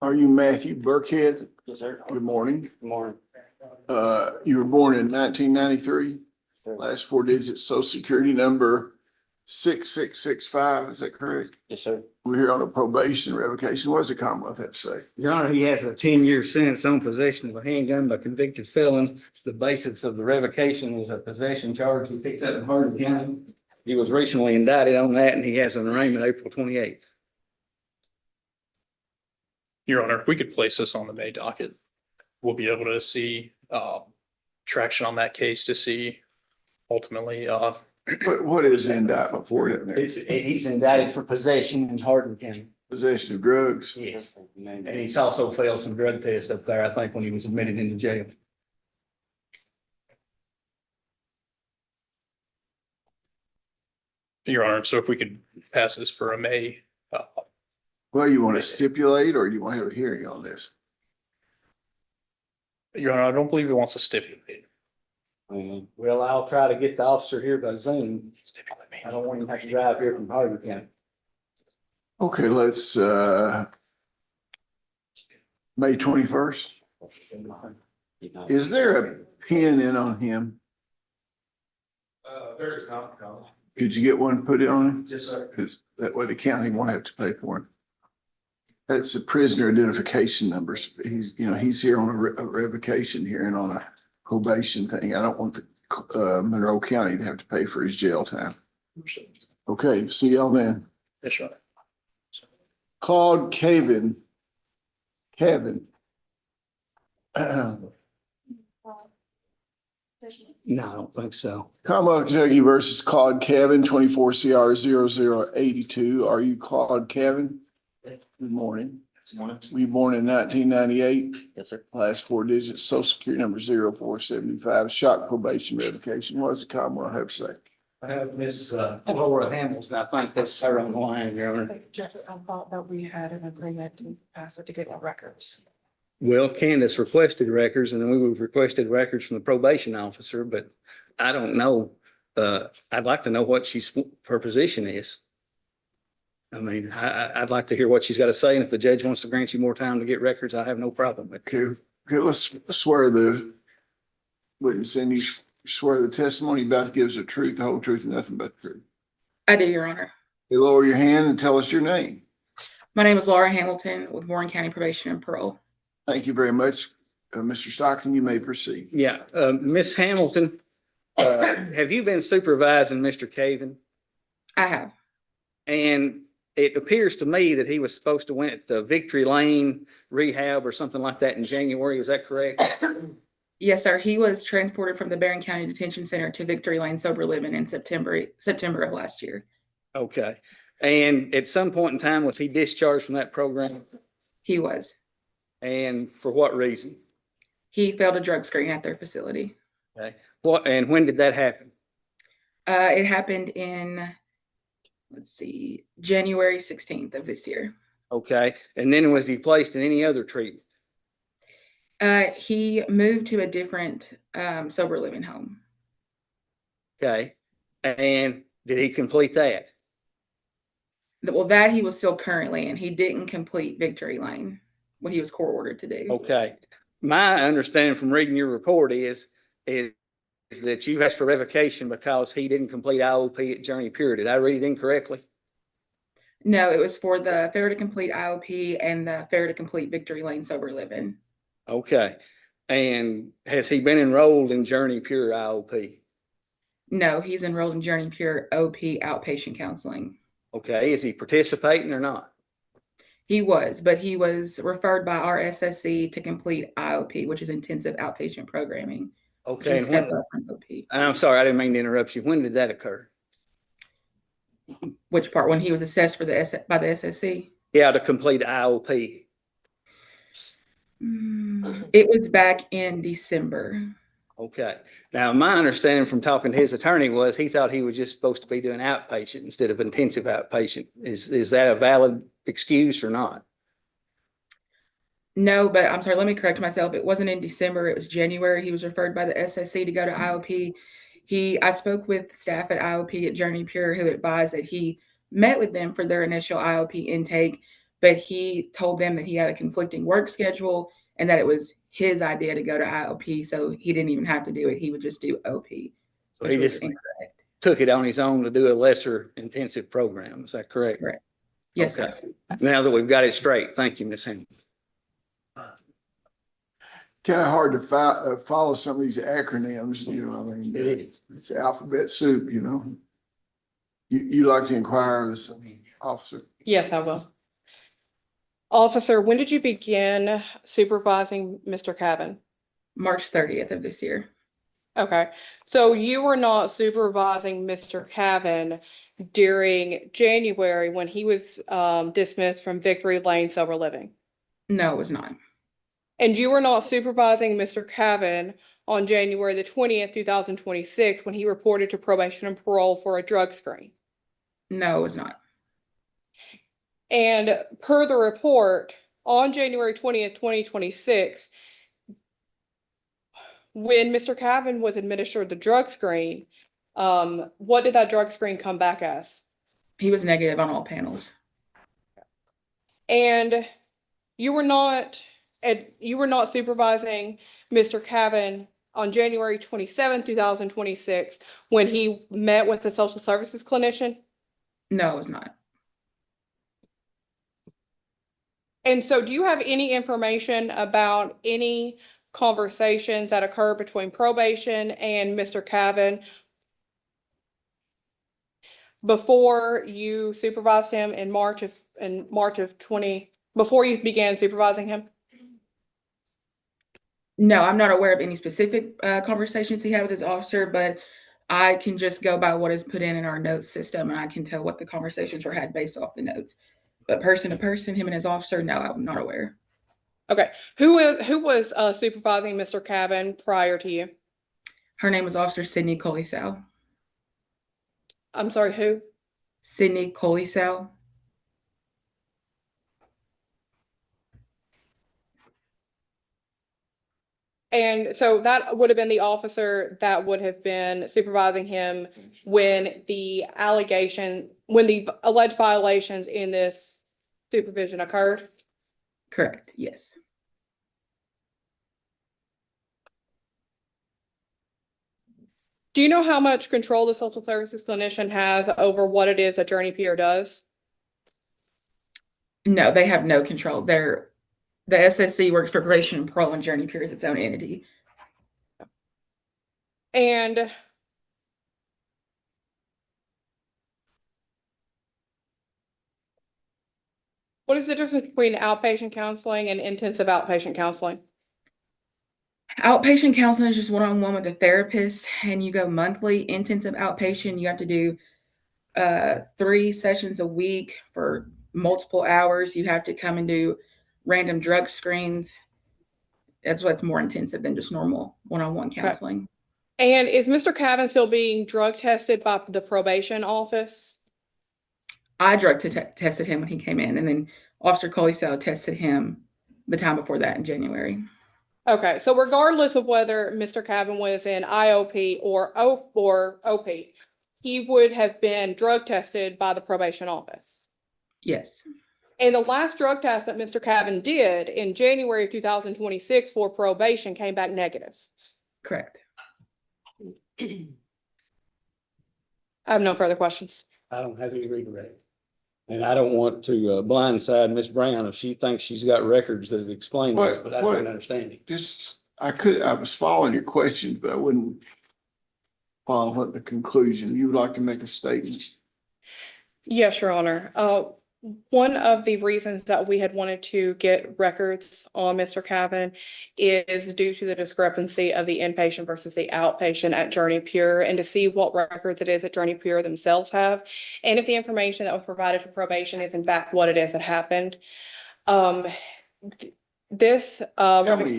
Are you Matthew Burkhead? Yes, sir. Good morning. Good morning. You were born in 1993. Last four digits, social security number 6665. Is that correct? Yes, sir. We're here on a probation revocation. What does the Commonwealth have to say? Your Honor, he has a 10-year sentence on possession of a handgun by convicted felon. The basis of the revocation is a possession charge he picked up in Hardin County. He was recently indicted on that, and he has an arraignment April 28th. Your Honor, if we could place this on the May docket, we'll be able to see traction on that case to see ultimately. What is the indictment for it? He's indicted for possession in Hardin County. Possession of drugs. Yes. And he's also failed some drug tests up there, I think, when he was admitted into jail. Your Honor, so if we could pass this for a May. Well, you want to stipulate or you want to have a hearing on this? Your Honor, I don't believe he wants to stipulate. Well, I'll try to get the officer here by Zoom. Stipulate me. I don't want him to have to drive here from Hardin County. Okay, let's, May 21st. Is there a pin in on him? There's not. Could you get one put it on him? Yes, sir. Because that way the county won't have to pay for it. That's the prisoner identification numbers. He's here on a revocation hearing on a probation thing. I don't want the Monroe County to have to pay for his jail time. Okay, see y'all then. Yes, Your Honor. Claude Kevin. No, I don't think so. Commonwealth of Kentucky versus Claude Kevin, 24 CR 0082. Are you Claude Kevin? Good morning. Good morning. Were you born in 1998? Yes, sir. Last four digits, social security number 0475, shock probation revocation. What does the Commonwealth have to say? I have Miss Laura Hamilton. I think that's her on the line, Your Honor. Judge, I thought that we had an agreement to pass it to get our records. Well, Candace requested records, and then we requested records from the probation officer, but I don't know. I'd like to know what her position is. I mean, I'd like to hear what she's got to say, and if the judge wants to grant you more time to get records, I have no problem with it. Okay, let's swear the witness in. You swear the testimony about to give us the truth, the whole truth, and nothing but the truth. I do, Your Honor. You lower your hand and tell us your name. My name is Laura Hamilton with Warren County Probation and Parole. Thank you very much. Mr. Stockton, you may proceed. Yeah, Miss Hamilton, have you been supervising Mr. Caven? I have. And it appears to me that he was supposed to went to Victory Lane Rehab or something like that in January. Is that correct? Yes, sir. He was transported from the Barron County Detention Center to Victory Lane Sober Living in September of last year. Okay. And at some point in time, was he discharged from that program? He was. And for what reason? He failed a drug screen at their facility. Okay. And when did that happen? It happened in, January 16th of this year. Okay. And then was he placed in any other treatment? He moved to a different sober living home. Okay. And did he complete that? Well, that he was still currently in. He didn't complete Victory Lane, what he was court ordered to do. Okay. My understanding from reading your report is that you asked for revocation because he didn't complete IOP at Journey Pure. Did I read it incorrectly? No, it was for the fair to complete IOP and the fair to complete Victory Lane Sober Living. Okay. And has he been enrolled in Journey Pure IOP? No, he's enrolled in Journey Pure OP outpatient counseling. Okay. Is he participating or not? He was, but he was referred by our SSC to complete IOP, which is intensive outpatient programming. Okay. He stepped up from OP. I'm sorry, I didn't mean to interrupt you. When did that occur? Which part? When he was assessed for by the SSC? Yeah, to complete IOP. It was back in December. Okay. Now, my understanding from talking to his attorney was he thought he was just supposed to be doing outpatient instead of intensive outpatient. Is that a valid excuse or not? No, but I'm sorry, let me correct myself. It wasn't in December, it was January. He was referred by the SSC to go to IOP. I spoke with staff at IOP at Journey Pure who advised that he met with them for their initial IOP intake, but he told them that he had a conflicting work schedule and that it was his idea to go to IOP, so he didn't even have to do it. He would just do OP, So which he was just incorrect. took it on his own to do a lesser intensive program. Is that correct? Correct. Yes, sir. Okay. Now that we've got it straight, thank you, Ms. Hammond. Kind of hard to follow some of these acronyms, you know, I mean, it's alphabet soup, you know. You like to inquire as officer? Yes, I will. Officer, when did you begin supervising Mr. Cavan? March 30th of this year. Okay, so you were not supervising Mr. Cavan during January when he was dismissed from Victory Lane Sober Living. No, it was not. And you were not supervising Mr. Cavan on January the 20th, 2026, when he reported to probation and parole for a drug screen. No, it was not. And per the report, on January 20th, 2026, when Mr. Cavan was administered the drug screen, what did that drug screen come back as? He was negative on all panels. And you were not supervising Mr. Cavan on January 27th, 2026, when he met with the social services clinician? No, it was not. And so do you have any information about any conversations that occurred between probation and Mr. Cavan before you supervised him in March of 20, before you began supervising him? No, I'm not aware of any specific conversations he had with his officer, but I can just go by what is put in our notes system, and I can tell what the conversations were had based off the notes. But person to person, him and his officer, no, I'm not aware. Okay, who was supervising Mr. Cavan prior to you? Her name was Officer Sydney Colisau. I'm sorry, who? Sydney Colisau. And so that would have been the officer that would have been supervising him when the alleged violations in this supervision occurred? Correct, yes. Do you know how much control the social services clinician has over what it is a Journey Peer does? No, they have no control. The SSC works for probation and parole, and Journey Peer is its own entity. And what is the difference between outpatient counseling and intensive outpatient counseling? Outpatient counseling is just one-on-one with a therapist, and you go monthly. Intensive outpatient, you have to do 3 sessions a week for multiple hours. You have to come and do random drug screens. That's what's more intensive than just normal one-on-one counseling. And is Mr. Cavan still being drug tested by the probation office? I drug tested him when he came in, and then Officer Colisau tested him the time before that in January. Okay, so regardless of whether Mr. Cavan was in IOP or OP, he would have been drug tested by the probation office. Yes. And the last drug test that Mr. Cavan did in January of 2026 for probation came back negative. Correct. I have no further questions. I don't have any regret. And I don't want to blindside Ms. Brown if she thinks she's got records that explain this, but I don't understand it. Just, I was following your questions, but I wouldn't follow what the conclusion. You would like to make a statement? Yes, Your Honor. One of the reasons that we had wanted to get records on Mr. Cavan is due to the discrepancy of the inpatient versus the outpatient at Journey Pure, and to see what records it is that Journey Pure themselves have, and if the information that was provided for probation is in fact what it is that happened. Tell me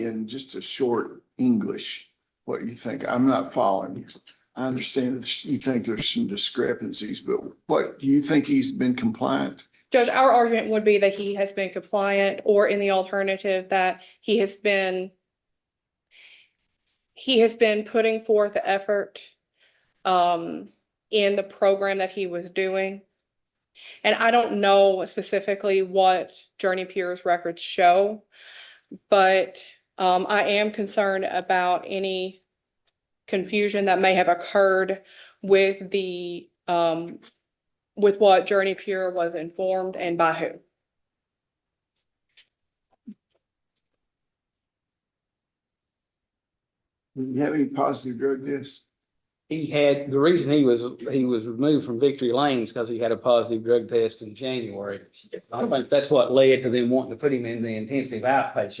in just a short English what you think. I'm not following you. I understand that you think there's some discrepancies, but what, do you think he's been compliant? Judge, our argument would be that he has been compliant, or in the alternative that he has been putting forth the effort in the program that he was doing. And I don't know specifically what Journey Pure's records show, but I am concerned about any confusion that may have occurred with the with what Journey Pure was informed and by who. Do you have any positive drug tests? He had, the reason he was removed from Victory Lanes because he had a positive drug test in January. I think that's what led to them wanting to put him in the intensive outpatient.